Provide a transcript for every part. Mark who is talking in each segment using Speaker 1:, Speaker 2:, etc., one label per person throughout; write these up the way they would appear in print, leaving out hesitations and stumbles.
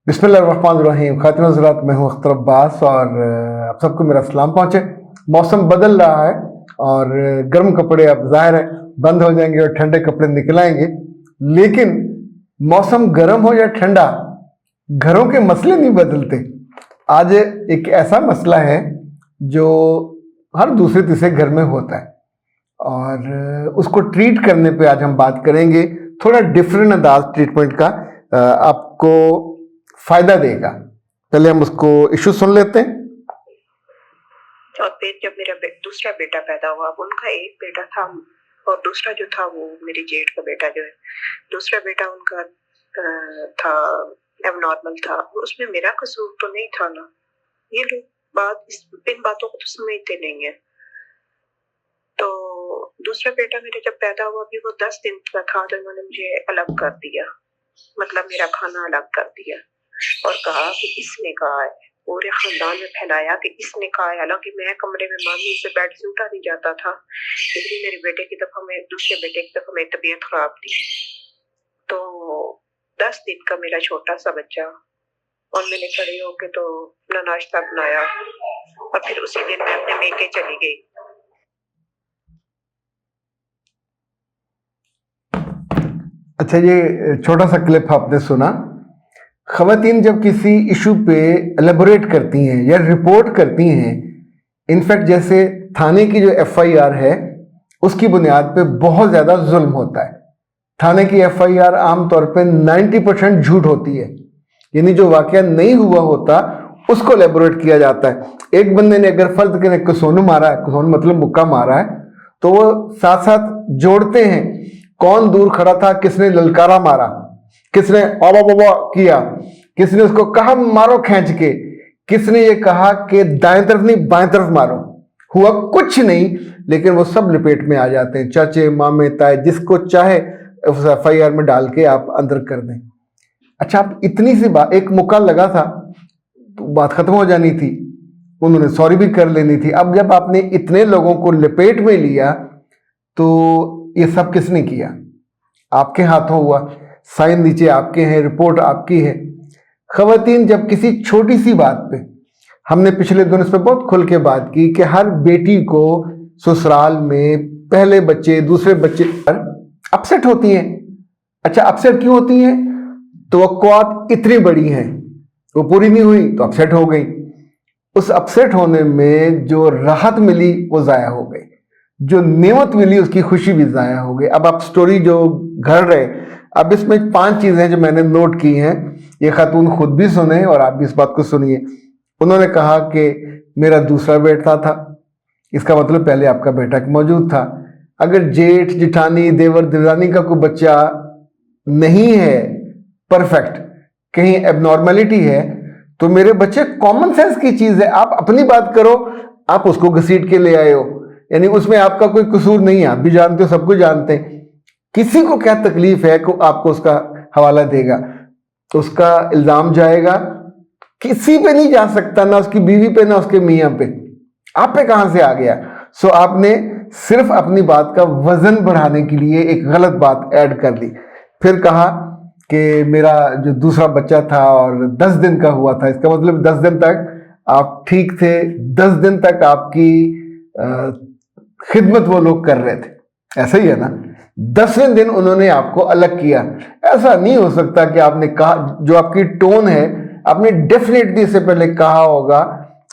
Speaker 1: बिस्मिल्लाहिर्रहमानिर्रहीम। खातिन हज़रात, मैं हूँ अख्तर अब्बास और आप सबको मेरा सलाम पहुँचे। मौसम बदल रहा है और गर्म कपड़े अब ज़ाहिर है बंद हो जाएंगे और ठंडे कपड़े निकल आएंगे। लेकिन मौसम गर्म हो या ठंडा, घरों के मसले नहीं बदलते। आज एक ऐसा मसला है जो हर दूसरे तीसरे घर में होता है और उसको ट्रीट करने पे आज हम बात करेंगे। थोड़ा डिफरेंट अंदाज ट्रीटमेंट का आपको फायदा देगा। पहले हम उसको इशू सुन लेते हैं।
Speaker 2: और फिर जब मेरा दूसरा बेटा पैदा हुआ, उनका एक बेटा था और दूसरा जो था वो मेरी जेठ का बेटा जो है, दूसरा बेटा उनका था एबनॉर्मल था। उसमें मेरा कसूर तो नहीं था ना। ये लोग इन बातों को तो समझते नहीं है। तो दूसरा बेटा मेरा जब पैदा हुआ भी वो 10 दिन का था तो उन्होंने मुझे अलग कर दिया, मतलब मेरा खाना अलग कर दिया और कहा कि इसने कहा है, पूरे खानदान में फैलाया कि इसने कहा है। हालांकि मैं कमरे में मामी से बेड से उठा नहीं जाता था। इसलिए मेरे बेटे की दफा में दूसरे बेटे की दफा मेरी तबीयत खराब थी। तो 10 दिन का मेरा छोटा सा बच्चा, और मैंने खड़े होके तो अपना नाश्ता बनाया और फिर उसी दिन मैं अपने मेके चली गई।
Speaker 1: अच्छा, ये छोटा सा क्लिप आपने सुना। ख़वातीन जब किसी इशू पे एलेबोरेट करती हैं या रिपोर्ट करती हैं, इनफैक्ट जैसे थाने की जो FIR है उसकी बुनियाद पे बहुत ज़्यादा जुल्म होता है। थाने की FIR आमतौर पे 90% झूठ होती है, यानी जो वाक़या नहीं हुआ होता उसको एलेबोरेट किया जाता है। एक बंदे ने अगर फर्ज करें कसोन मारा है, कसोन मतलब मुक्का मारा है, तो वो साथ साथ जोड़ते हैं कौन दूर खड़ा था, किसने ललकारा मारा, किसने बाबा बाबा किया, किसने उसको कहा मारो खींच के, किसने ये कहा कि दाएं तरफ नहीं बाएं तरफ मारो। हुआ कुछ नहीं, लेकिन वो सब लपेट में आ जाते हैं। चाचे मामे ताए जिसको चाहे उस FIR में डाल के आप अंदर कर दें। अच्छा, आप इतनी सी बात, एक मुक्का लगा था तो बात खत्म हो जानी थी, उन्होंने सॉरी भी कर लेनी थी। अब जब आपने इतने लोगों को लपेट में लिया तो ये सब किसने किया? आपके हाथों हुआ, साइन नीचे आपके हैं, रिपोर्ट आपकी है। ख़वातीन जब किसी छोटी सी बात पे, हमने पिछले दिनों इस पर बहुत खुल के बात की कि हर बेटी को ससुराल में पहले बच्चे दूसरे बच्चे पर अपसेट होती हैं। अच्छा, अपसेट क्यों होती हैं? तवक्कुआत इतनी बड़ी हैं, वो पूरी नहीं हुई तो अपसेट हो गई। उस अपसेट होने में जो राहत मिली वो ज़ाया हो गई, जो नेमत मिली उसकी खुशी भी ज़ाया हो गई। अब आप स्टोरी जो घर रहे, अब इसमें 5 चीज़ें जो मैंने नोट की हैं, ये खातून खुद भी सुने और आप भी इस बात को सुनिए। उन्होंने कहा कि मेरा दूसरा बेटा था, इसका मतलब पहले आपका बेटा मौजूद था। अगर जेठ जिठानी देवर देवरानी का कोई बच्चा नहीं है परफेक्ट, कहीं एबनॉर्मेलिटी है, तो मेरे बच्चे कॉमन सेंस की चीज़ है। आप अपनी बात करो, आप उसको घसीट के ले आए हो, यानी उसमें आपका कोई कसूर नहीं है। आप भी जानते हो, सब कुछ जानते हैं। किसी को क्या तकलीफ है को आपको उसका हवाला देगा, तो उसका इल्ज़ाम जाएगा किसी पे नहीं जा सकता, ना उसकी बीवी पे ना उसके मियाँ पे। आप पे कहाँ से आ गया? सो आपने सिर्फ अपनी बात का वजन बढ़ाने के लिए एक गलत बात ऐड कर ली। फिर कहा कि मेरा जो दूसरा बच्चा था और 10 दिन का हुआ था, इसका मतलब 10 दिन तक आप ठीक थे, 10 दिन तक आपकी खिदमत वो लोग कर रहे थे, ऐसा ही है ना। 10वें दिन उन्होंने आपको अलग किया। ऐसा नहीं हो सकता कि आपने कहा, जो आपकी टोन है आपने डेफिनेटली इससे पहले कहा होगा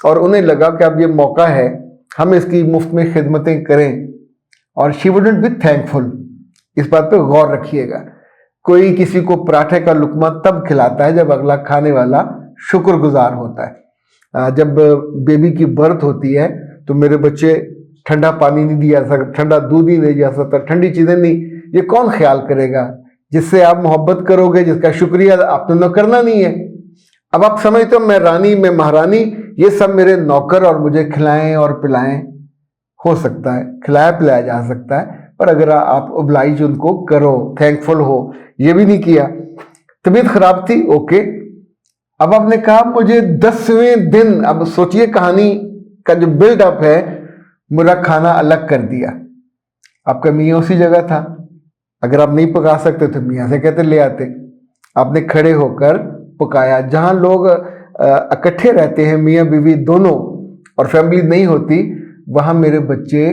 Speaker 1: और उन्हें लगा कि अब ये मौका है हम इसकी मुफ्त में खिदमतें करें, और शी वुडंट बी थैंकफुल। इस बात पे गौर रखिएगा। कोई किसी को पराठे का लुकमा तब खिलाता है जब अगला खाने वाला शुक्रगुजार होता है। जब बेबी की बर्थ होती है तो मेरे बच्चे ठंडा पानी नहीं दिया सकता, ठंडा दूध ही नहीं दिया सकता, ठंडी चीज़ें नहीं, ये कौन ख्याल करेगा? जिससे आप मोहब्बत करोगे, जिसका शुक्रिया आपने न करना नहीं है। अब आप समझते हो मैं रानी, मैं महारानी, ये सब मेरे नौकर और मुझे खिलाएं और पिलाएं। हो सकता है खिलाया पिलाया जा सकता है, पर अगर आप ओब्लाइज उनको करो, थैंकफुल हो, ये भी नहीं किया। तबीयत खराब थी, ओके। अब आपने कहा मुझे 10वें दिन, अब सोचिए कहानी का जो बिल्डअप है, मेरा खाना अलग कर दिया। आपका मियाँ उसी जगह था, अगर आप नहीं पका सकते तो मियाँ से कहते ले आते। आपने खड़े होकर पकाया, जहाँ लोग इकट्ठे रहते हैं, मियाँ बीवी दोनों, और फैमिली नहीं होती, वहाँ मेरे बच्चे,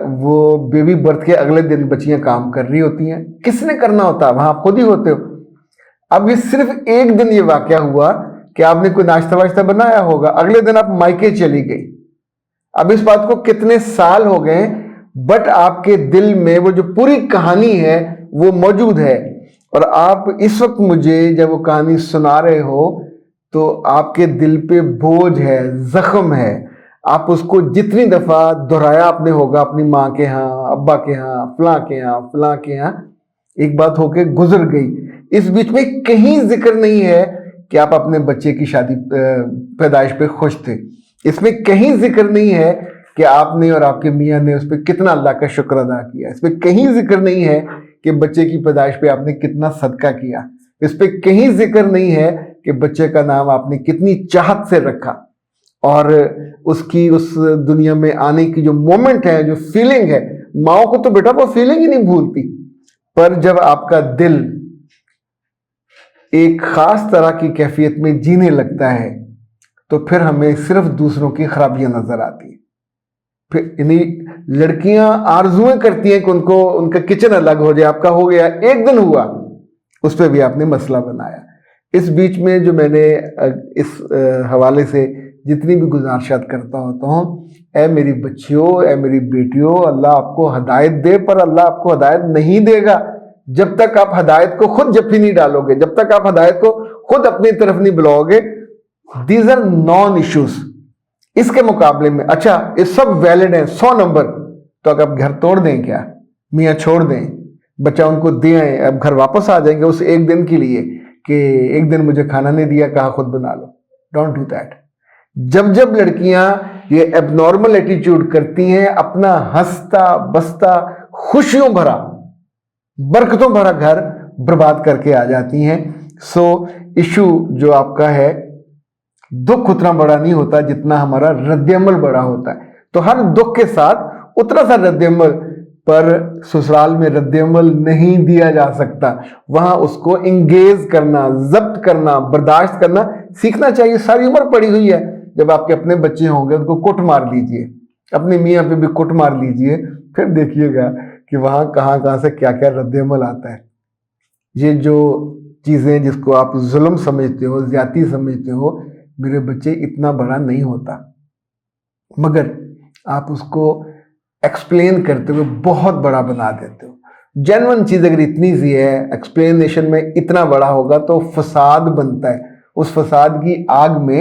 Speaker 1: वो बेबी बर्थ के अगले दिन बच्चियां काम कर रही होती हैं। किसने करना होता है? वहाँ आप खुद ही होते हो। अब ये सिर्फ एक दिन ये वाकया हुआ कि आपने कोई नाश्ता वाश्ता बनाया होगा, अगले दिन आप मायके चली गई। अब इस बात को कितने साल हो गए, बट आपके दिल में वो जो पूरी कहानी है वो मौजूद है। और आप इस वक्त मुझे जब वो कहानी सुना रहे हो तो आपके दिल पे बोझ है, जख्म है। आप उसको जितनी दफा दोहराया आपने होगा अपनी माँ के यहाँ, अब्बा के यहाँ, फलां के यहाँ, फलां के यहाँ, एक बात होके गुजर गई। इस बीच में कहीं जिक्र नहीं है कि आप अपने बच्चे की शादी पैदाइश पे खुश थे। इसमें कहीं जिक्र नहीं है कि आपने और आपके मियाँ ने उस पर कितना अल्लाह का शुक्र अदा किया। इस पर कहीं जिक्र नहीं है कि बच्चे की पैदाइश पे आपने कितना सदका किया। इस पर कहीं जिक्र नहीं है कि बच्चे का नाम आपने कितनी चाहत से रखा, और उसकी उस दुनिया में आने की जो मोमेंट है, जो फीलिंग है, माओ को तो बेटा वो फीलिंग ही नहीं भूलती। पर जब आपका दिल एक खास तरह की कैफियत में जीने लगता है तो फिर हमें सिर्फ दूसरों की खराबियां नजर आती हैं। फिर इन्हीं लड़कियां आरजुएं करती हैं कि उनको, उनका किचन अलग हो जाए। आपका हो गया, एक दिन हुआ, उस पर भी आपने मसला बनाया। इस बीच में जो मैंने इस हवाले से जितनी भी गुजारिशात करता होता हूँ, ऐ मेरी बच्चियों, ऐ मेरी बेटियों, अल्लाह आपको हदायत दे, पर अल्लाह आपको हदायत नहीं देगा जब तक आप हदायत को खुद जफ्फी नहीं डालोगे, जब तक आप हदायत को खुद अपनी तरफ नहीं बुलाओगे। These are non issues. इसके मुकाबले में अच्छा ये सब वैलिड है 100 नंबर, तो अगर आप घर तोड़ दें क्या, मियाँ छोड़ दें, बच्चा उनको दे आए, अब घर वापस आ जाएंगे उस एक दिन के लिए कि एक दिन मुझे खाना नहीं दिया, कहा खुद बना लो। Don't do that. जब जब लड़कियां ये एबनॉर्मल एटीट्यूड करती हैं, अपना हंसता बसता खुशियों भरा बरकतों भरा घर बर्बाद करके आ जाती हैं। सो इशू जो आपका है, दुख उतना बड़ा नहीं होता जितना हमारा रद्दअमल बड़ा होता है। तो हर दुख के साथ उतना सा रद्दअमल, पर ससुराल में रद्दअमल नहीं दिया जा सकता। वहां उसको इंगेज करना, जब्त करना, बर्दाश्त करना सीखना चाहिए। सारी उम्र पड़ी हुई है। जब आपके अपने बच्चे होंगे उनको कुट मार लीजिए, अपने मियाँ पे भी कुट मार लीजिए, फिर देखिएगा कि वहां कहाँ कहाँ से क्या क्या रद्दअमल आता है। ये जो चीजें जिसको आप जुल्म समझते हो, ज्यादती समझते हो, मेरे बच्चे इतना बड़ा नहीं होता, मगर आप उसको एक्सप्लेन करते हुए बहुत बड़ा बना देते हो। जेन्युइन चीज अगर इतनी सी है, एक्सप्लेनेशन में इतना बड़ा होगा तो फसाद बनता है। उस फसाद की आग में